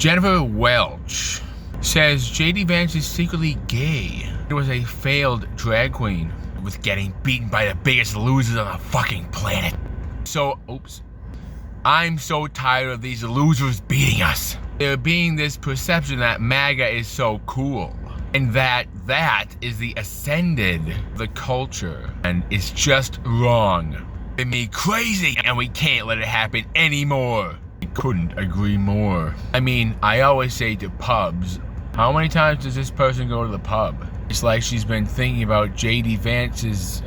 Jennifer Welch says JD Vance is secretly gay. It was a failed drag queen with getting beaten by the biggest losers on the fucking planet. So, I'm so tired of these losers beating us. There being this perception that MAGA is so cool. And that is the ascended, the culture. And it's just wrong. It made me crazy and we can't let it happen anymore. I couldn't agree more. I mean, I always say to pubs, how many times does this person go to the pub? It's like she's been thinking about JD Vance's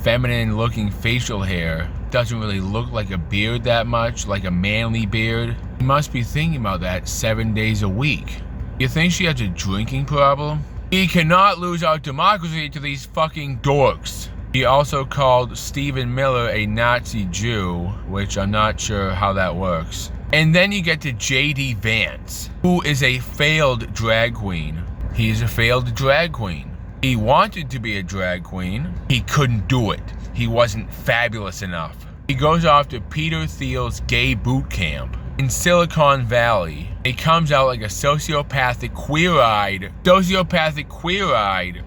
feminine looking facial hair. Doesn't really look like a beard that much, like a manly beard. You must be thinking about that 7 days a week. You think she has a drinking problem? We cannot lose our democracy to these fucking dorks. He also called Stephen Miller a Nazi Jew, which I'm not sure how that works. And then you get to JD Vance, who is a failed drag queen. He's a failed drag queen. He wanted to be a drag queen. He couldn't do it. He wasn't fabulous enough. He goes off to Peter Thiel's gay boot camp in Silicon Valley. He comes out like a sociopathic queer-eyed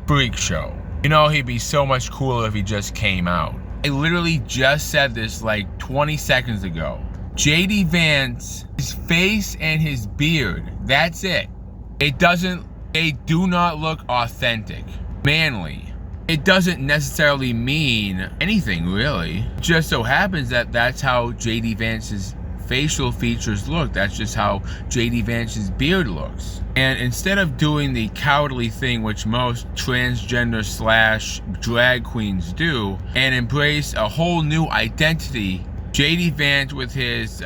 freak show. You know, he'd be so much cooler if he just came out. I literally just said this like 20 seconds ago. JD Vance, his face and his beard, that's it. They do not look authentic, manly. It doesn't necessarily mean anything, really. It just so happens that that's how JD Vance's facial features look. That's just how JD Vance's beard looks. And instead of doing the cowardly thing which most transgender / drag queens do and embrace a whole new identity, JD Vance with his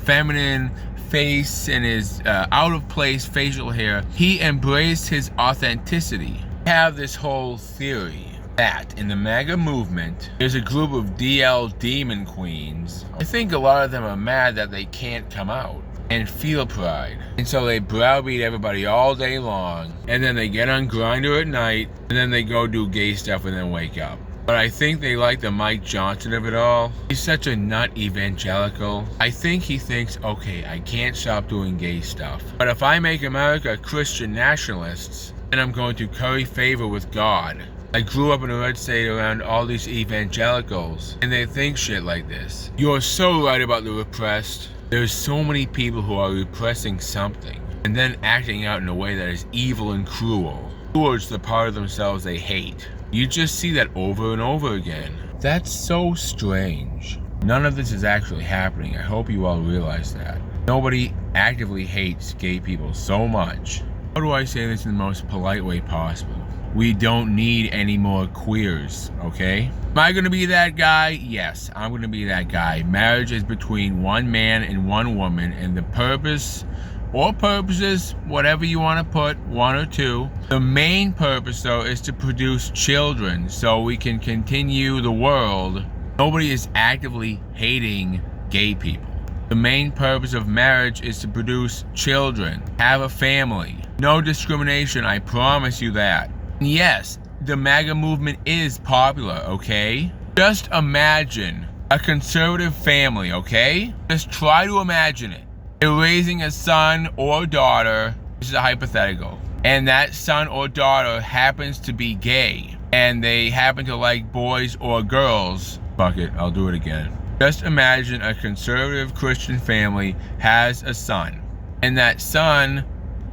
feminine face and his out of place facial hair, he embraced his authenticity. I have this whole theory that in the MAGA movement, there's a group of DL demon queens. I think a lot of them are mad that they can't come out and feel pride. And so they browbeat everybody all day long, and then they get on Grindr at night, and then they go do gay stuff and then wake up. But I think they like the Mike Johnson of it all. He's such a nut evangelical. I think he thinks, okay, I can't stop doing gay stuff, but if I make America Christian nationalists, then I'm going to curry favor with God. I grew up in a red state around all these evangelicals, and they think shit like this. You're so right about the repressed. There's so many people who are repressing something, and then acting out in a way that is evil and cruel towards the part of themselves they hate. You just see that over and over again. That's so strange. None of this is actually happening. I hope you all realize that. Nobody actively hates gay people so much. How do I say this in the most polite way possible? We don't need any more queers, okay? Am I gonna be that guy? Yes, I'm gonna be that guy. Marriage is between one man and one woman, and the purpose or purposes, whatever you want to put, one or two. The main purpose, though, is to produce children so we can continue the world. Nobody is actively hating gay people. The main purpose of marriage is to produce children, have a family. No discrimination, I promise you that. Yes, the MAGA movement is popular, okay? Just imagine a conservative family, okay? Just try to imagine it. They're raising a son or daughter, this is a hypothetical, and that son or daughter happens to be gay, and they happen to like boys or girls. Fuck it, I'll do it again. Just imagine a conservative Christian family has a son, and that son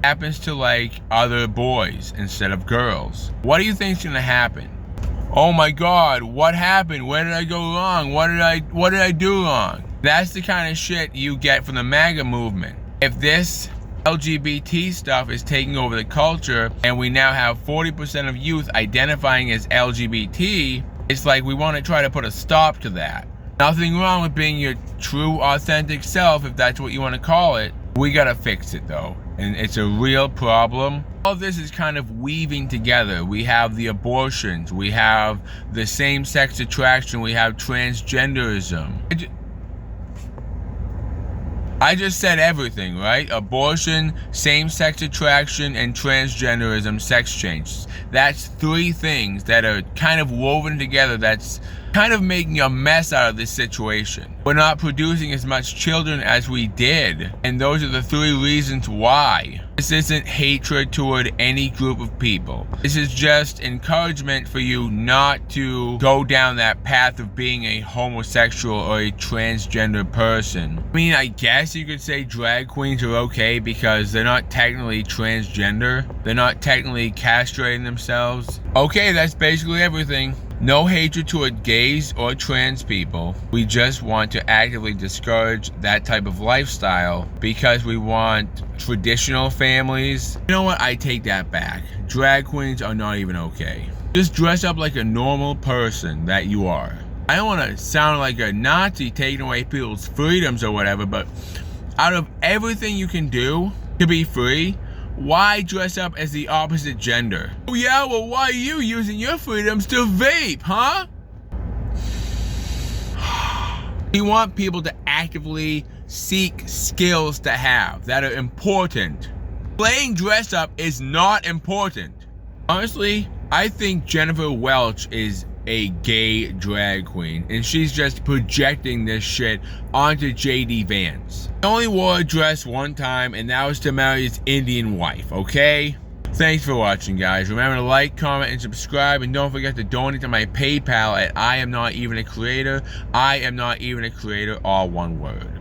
happens to like other boys instead of girls. What do you think's gonna happen? Oh my God, what happened? Where did I go wrong? What did I do wrong? That's the kind of shit you get from the MAGA movement. If this LGBT stuff is taking over the culture and we now have 40% of youth identifying as LGBT, it's like we want to try to put a stop to that. Nothing wrong with being your true authentic self if that's what you want to call it. We gotta fix it though, and it's a real problem. All of this is kind of weaving together. We have the abortions, we have the same-sex attraction, we have transgenderism. I just said everything, right? Abortion, same-sex attraction, and transgenderism, sex change. That's three things that are kind of woven together that's kind of making a mess out of this situation. We're not producing as much children as we did, and those are the 3 reasons why. This isn't hatred toward any group of people. This is just encouragement for you not to go down that path of being a homosexual or a transgender person. I mean, I guess you could say drag queens are okay because they're not technically transgender. They're not technically castrating themselves. Okay, that's basically everything. No hatred toward gays or trans people. We just want to actively discourage that type of lifestyle because we want traditional families. You know what? I take that back. Drag queens are not even okay. Just dress up like a normal person that you are. I don't want to sound like a Nazi taking away people's freedoms or whatever, but out of everything you can do to be free, why dress up as the opposite gender? Oh yeah, well why are you using your freedoms to vape, huh? We want people to actively seek skills to have that are important. Playing dress up is not important. Honestly, I think Jennifer Welch is a gay drag queen, and she's just projecting this shit onto JD Vance. He only wore a dress one time, and that was to marry his Indian wife, okay? Thanks for watching, guys. Remember to like, comment, and subscribe, and don't forget to donate to my PayPal at I am not even a creator, all one word.